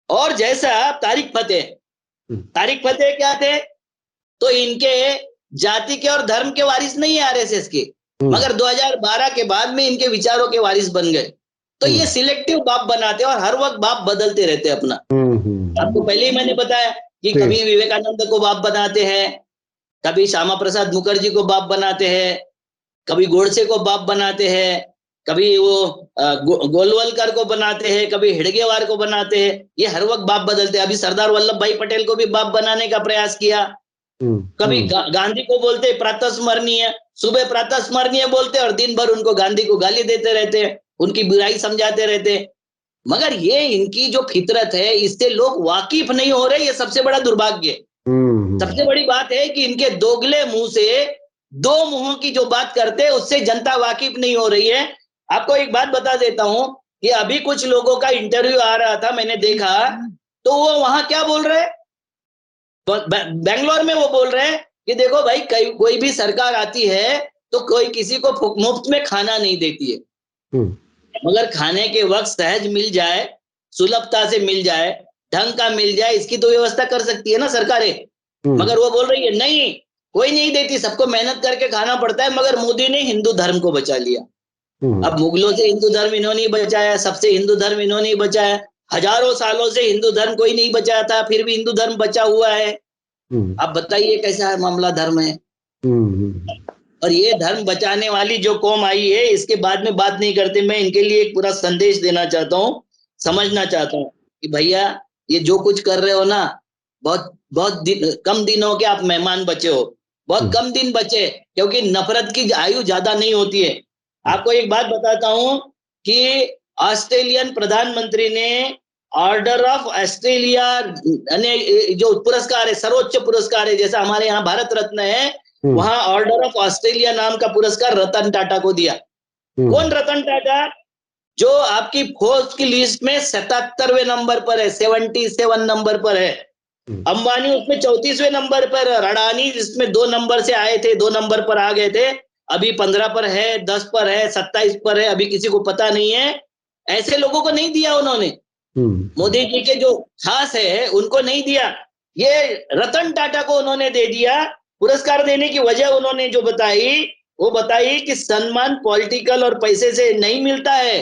S1: और जैसा तारिक फतेह क्या थे, तो इनके जाति के और धर्म के वारिस नहीं है आरएसएस के, मगर 2012 के बाद में इनके विचारों के वारिस बन गए। तो ये सिलेक्टिव बाप बनाते हैं और हर वक्त बाप बदलते रहते हैं अपना। आपको पहले ही मैंने बताया कि कभी विवेकानंद को बाप बनाते हैं, कभी श्यामा प्रसाद मुखर्जी को बाप बनाते हैं, कभी गोडसे को बाप बनाते हैं, कभी वो गोलवलकर को बनाते हैं, कभी हेडगेवार को बनाते हैं। ये हर वक्त बाप बदलते हैं। अभी सरदार वल्लभ भाई पटेल को भी बाप बनाने का प्रयास किया। कभी गांधी को बोलते प्रातस्मरणीय, सुबह प्रातस्मरणीय बोलते और दिन भर उनको गांधी को गाली देते रहते, उनकी बुराई समझाते रहते। मगर ये इनकी जो फितरत है, इससे लोग वाकिफ नहीं हो रहे। ये सबसे बड़ा दुर्भाग्य। सबसे बड़ी बात है कि इनके दोगले मुंह से, दो मुंहों की जो बात करते हैं उससे जनता वाकिफ नहीं हो रही है। आपको एक बात बता देता हूं कि अभी कुछ लोगों का इंटरव्यू आ रहा था, मैंने देखा, तो वो वहां क्या बोल रहे, बेंगलोर में वो बोल रहे हैं कि देखो भाई, कोई भी सरकार आती है तो कोई किसी को मुफ्त में खाना नहीं देती है, मगर खाने के वक्त सहज मिल जाए, सुलभता से मिल जाए, ढंग का मिल जाए, इसकी तो व्यवस्था कर सकती है ना सरकारें। मगर वो बोल रही है नहीं, कोई नहीं देती, सबको मेहनत करके खाना पड़ता है। मगर मोदी ने हिंदू धर्म को बचा लिया। अब मुगलों से हिंदू धर्म इन्होंने बचाया, सबसे हिंदू धर्म इन्होंने बचाया। हजारों सालों से हिंदू धर्म कोई नहीं बचाया था, फिर भी हिंदू धर्म बचा हुआ है। अब बताइए कैसा है मामला धर्म है। और ये धर्म बचाने वाली जो कौम आई है, इसके बाद में बात नहीं करते। मैं इनके लिए एक पूरा संदेश देना चाहता हूँ, समझना चाहता हूँ कि भैया ये जो कुछ कर रहे हो ना, बहुत कम दिनों के आप मेहमान बचे हो, बहुत कम दिन बचे, क्योंकि नफरत की आयु ज्यादा नहीं होती है। आपको एक बात बताता हूं कि ऑस्ट्रेलियन प्रधानमंत्री ने ऑर्डर ऑफ ऑस्ट्रेलिया जो पुरस्कार है, सर्वोच्च पुरस्कार है, जैसा हमारे यहाँ भारत रत्न है, वहां ऑर्डर ऑफ ऑस्ट्रेलिया नाम का पुरस्कार रतन टाटा को दिया। कौन रतन टाटा? जो आपकी फोर्स की लिस्ट में 77वें नंबर पर है, 77 नंबर पर है। अंबानी उसमें 34वें नंबर पर, अडानी जिसमें 2 नंबर से आए थे, 2 नंबर पर आ गए थे, अभी 15 पर है, 10 पर है, 27 पर है, अभी किसी को पता नहीं है। ऐसे लोगों को नहीं दिया उन्होंने। मोदी जी के जो खास है उनको नहीं दिया, ये रतन टाटा को उन्होंने दे दिया। पुरस्कार देने की वजह उन्होंने जो बताई, वो बताई कि सम्मान पॉलिटिकल और पैसे से नहीं मिलता है,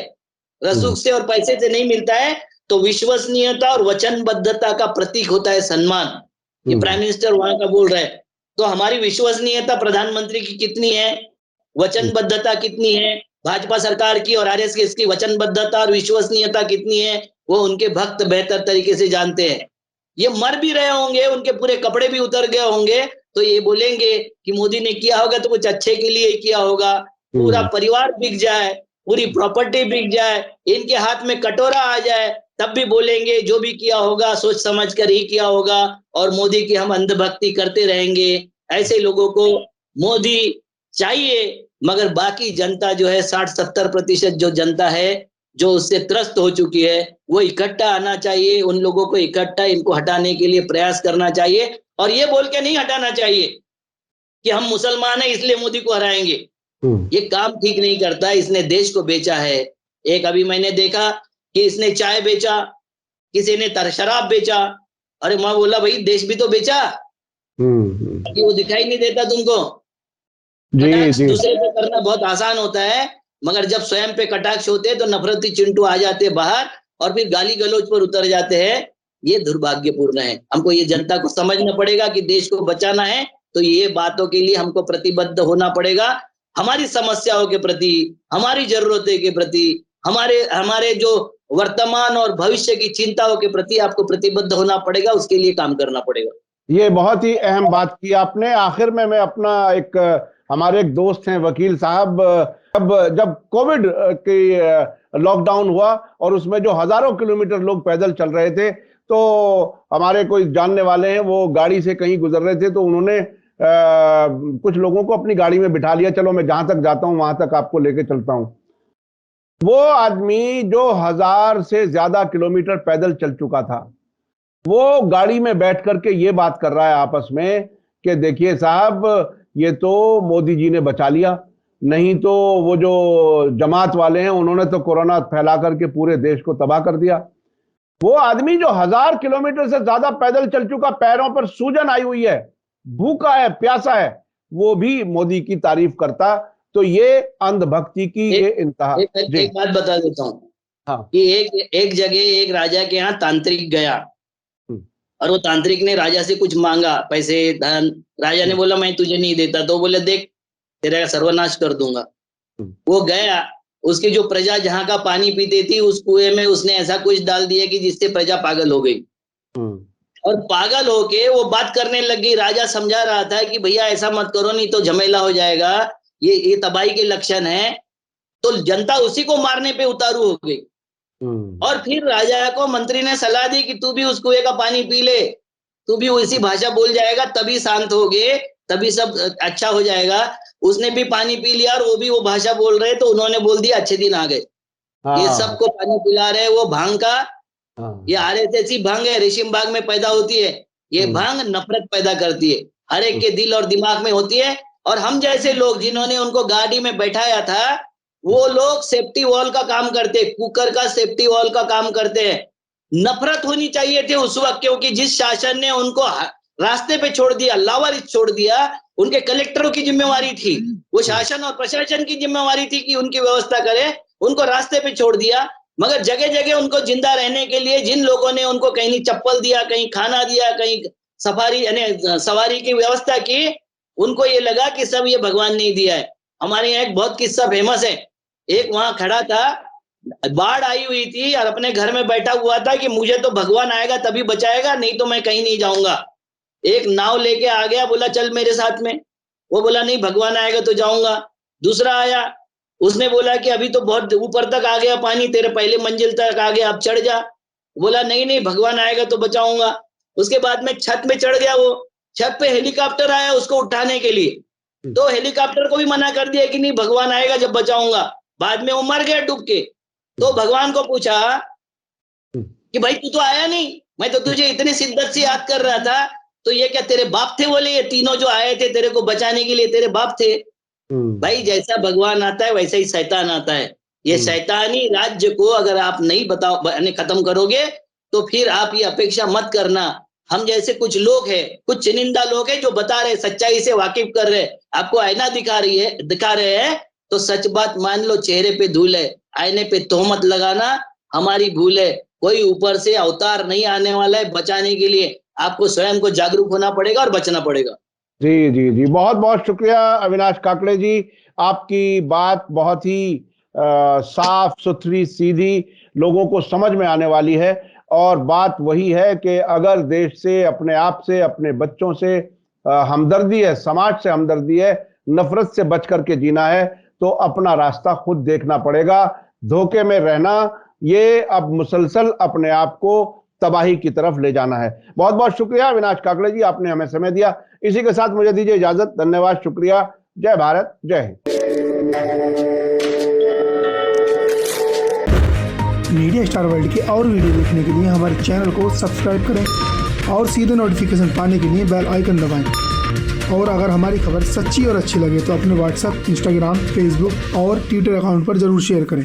S1: रसूख से और पैसे से नहीं मिलता है, तो विश्वसनीयता और वचनबद्धता का प्रतीक होता है सम्मान। ये प्राइम मिनिस्टर वहां का बोल रहे हैं। तो हमारी विश्वसनीयता प्रधानमंत्री की कितनी है, वचनबद्धता कितनी है, भाजपा सरकार की और आरएसएस की वचनबद्धता और विश्वसनीयता कितनी है, वो उनके भक्त बेहतर तरीके से जानते हैं। ये मर भी रहे होंगे, उनके पूरे कपड़े भी उतर गए होंगे, तो ये बोलेंगे कि मोदी ने किया होगा तो कुछ अच्छे के लिए किया होगा। पूरा परिवार बिक जाए, पूरी प्रॉपर्टी बिक जाए, इनके हाथ में कटोरा आ जाए, तब भी बोलेंगे जो भी किया होगा सोच समझ कर ही किया होगा, और मोदी की हम अंधभक्ति करते रहेंगे। ऐसे लोगों को मोदी चाहिए, मगर बाकी जनता जो है 60-70% जो जनता है जो उससे त्रस्त हो चुकी है, वो इकट्ठा आना चाहिए। उन लोगों को इकट्ठा इनको हटाने के लिए प्रयास करना चाहिए, और ये बोल के नहीं हटाना चाहिए कि हम मुसलमान हैं इसलिए मोदी को हराएंगे। ये काम ठीक नहीं करता। इसने देश को बेचा है। एक अभी मैंने देखा कि इसने चाय बेचा, किसी ने शराब बेचा। अरे मैं बोला भाई देश भी तो बेचा, कि वो दिखाई नहीं देता तुमको। कटाक्ष दूसरे पे करना बहुत आसान होता है, मगर जब स्वयं पे कटाक्ष होते हैं तो नफरती चिंटू आ जाते हैं बाहर और फिर गाली गलौज पर उतर जाते हैं। ये दुर्भाग्यपूर्ण है। हमको ये जनता को समझना पड़ेगा कि देश को बचाना है, तो ये बातों के लिए हमको प्रतिबद्ध होना पड़ेगा। हमारी समस्याओं के प्रति, हमारी जरूरतों के प्रति, हमारे जो वर्तमान और भविष्य की चिंताओं के प्रति आपको प्रतिबद्ध होना पड़ेगा, उसके लिए काम करना पड़ेगा।
S2: ये बहुत ही अहम बात की आपने। आखिर में मैं अपना हमारे एक दोस्त हैं वकील साहब, जब कोविड की लॉकडाउन हुआ और उसमें जो हजारों किलोमीटर लोग पैदल चल रहे थे, तो हमारे कोई जानने वाले हैं, वो गाड़ी से कहीं गुजर रहे थे, तो उन्होंने कुछ लोगों को अपनी गाड़ी में बिठा लिया, चलो मैं जहां तक जाता हूं वहां तक आपको लेके चलता हूं। वो आदमी जो 1000 से ज्यादा किलोमीटर पैदल चल चुका था, वो गाड़ी में बैठ करके ये बात कर रहा है आपस में कि देखिए साहब, ये तो मोदी जी ने बचा लिया, नहीं तो वो जो जमात वाले हैं उन्होंने तो कोरोना फैला करके पूरे देश को तबाह कर दिया। वो आदमी जो 1000 किलोमीटर से ज्यादा पैदल चल चुका, पैरों पर सूजन आई हुई है, भूखा है, प्यासा है, वो भी मोदी की तारीफ करता। तो ये अंधभक्ति की ये इंतहा।
S1: एक बात बता देता हूं,
S2: हाँ।
S1: कि एक जगह एक राजा के यहाँ तांत्रिक गया और वो तांत्रिक ने राजा से कुछ मांगा, पैसे, धन। राजा ने बोला मैं तुझे नहीं देता, तो बोले देख तेरा सर्वनाश कर दूंगा। वो गया, उसकी जो प्रजा जहां का पानी पीती थी उस कुएं में उसने ऐसा कुछ डाल दिया कि जिससे प्रजा पागल हो गई। और पागल होके वो बात करने लगी। राजा समझा रहा था कि भैया ऐसा मत करो, नहीं तो झमेला हो जाएगा, ये तबाही के लक्षण है। तो जनता उसी को मारने पे उतारू हो गई। और फिर राजा को मंत्री ने सलाह दी कि तू भी उस कुएं का पानी पी ले, तू भी उसी भाषा बोल जाएगा, तभी शांत होगे, तभी सब अच्छा हो जाएगा। उसने भी पानी पी लिया और वो भी वो भाषा बोल रहे, तो उन्होंने बोल दिया अच्छे दिन आ गए। ये सबको पानी पिला रहे वो भांग का। ये आरएसएस भांग है, रेशम बाग में पैदा होती है। ये भांग नफरत पैदा करती है, हर एक के दिल और दिमाग में होती है। और हम जैसे लोग जिन्होंने उनको गाड़ी में बैठाया था, वो लोग सेफ्टी वॉल का काम करते, कुकर का सेफ्टी वॉल का काम करते हैं। नफरत होनी चाहिए थी उस वक्त, क्योंकि जिस शासन ने उनको रास्ते पे छोड़ दिया, लावारिस छोड़ दिया, उनके कलेक्टरों की जिम्मेवारी थी, वो शासन और प्रशासन की जिम्मेवारी थी कि उनकी व्यवस्था करे। उनको रास्ते पे छोड़ दिया, मगर जगह जगह उनको जिंदा रहने के लिए जिन लोगों ने उनको कहीं चप्पल दिया, कहीं खाना दिया, कहीं सफारी यानी सवारी की व्यवस्था की, उनको ये लगा कि सब ये भगवान ने दिया है। हमारे यहाँ एक बहुत किस्सा फेमस है। एक वहां खड़ा था, बाढ़ आई हुई थी और अपने घर में बैठा हुआ था कि मुझे तो भगवान आएगा तभी बचाएगा, नहीं तो मैं कहीं नहीं जाऊंगा। एक नाव लेके आ गया, बोला चल मेरे साथ में। वो बोला नहीं भगवान आएगा तो जाऊंगा। दूसरा आया, उसने बोला कि अभी तो बहुत ऊपर तक आ गया पानी, तेरे पहले मंजिल तक आ गया, अब चढ़ जा। बोला नहीं नहीं भगवान आएगा तो बचाऊंगा। उसके बाद में छत में चढ़ गया। वो छत पे हेलीकॉप्टर आया उसको उठाने के लिए, तो हेलीकॉप्टर को भी मना कर दिया कि नहीं भगवान आएगा जब बचाऊंगा। बाद में वो मर गया डूब के। तो भगवान को पूछा कि भाई तू तो आया नहीं, मैं तो तुझे इतनी शिद्दत से याद कर रहा था, तो ये क्या तेरे बाप थे? बोले ये तीनों जो आए थे तेरे को बचाने के लिए तेरे बाप थे। भाई जैसा भगवान आता है वैसा ही शैतान आता है। ये शैतानी राज्य को अगर आप नहीं बताओ खत्म करोगे, तो फिर आप ये अपेक्षा मत करना। हम जैसे कुछ लोग हैं, कुछ चुनिंदा लोग हैं जो बता रहे, सच्चाई से वाकिफ कर रहे, आपको आईना दिखा रहे हैं, तो सच बात मान लो चेहरे पे धूल है। आईने पे तोहमत लगाना हमारी भूल है। कोई ऊपर से अवतार नहीं आने वाला है बचाने के लिए। आपको स्वयं को जागरूक होना पड़ेगा और बचना पड़ेगा।
S2: जी जी जी, बहुत बहुत शुक्रिया अविनाश काकड़े जी। आपकी बात बहुत ही साफ सुथरी, सीधी, लोगों को समझ में आने वाली है। और बात वही है कि अगर देश से, अपने आप से, अपने बच्चों से हमदर्दी है, समाज से हमदर्दी है, नफरत से बच करके जीना है, तो अपना रास्ता खुद देखना पड़ेगा। धोखे में रहना, ये अब मुसलसल अपने आप को तबाही की तरफ ले जाना है। बहुत बहुत शुक्रिया अविनाश काकड़े जी, आपने हमें समय दिया। इसी के साथ मुझे दीजिए इजाजत। धन्यवाद, शुक्रिया। जय भारत, जय हिंद।
S3: मीडिया स्टार वर्ल्ड के और वीडियो देखने के लिए हमारे चैनल को सब्सक्राइब करें और सीधे नोटिफिकेशन पाने के लिए बेल आइकन दबाएं। और अगर हमारी खबर सच्ची और अच्छी लगे तो अपने व्हाट्सएप, इंस्टाग्राम, फेसबुक और ट्विटर अकाउंट पर जरूर शेयर करें।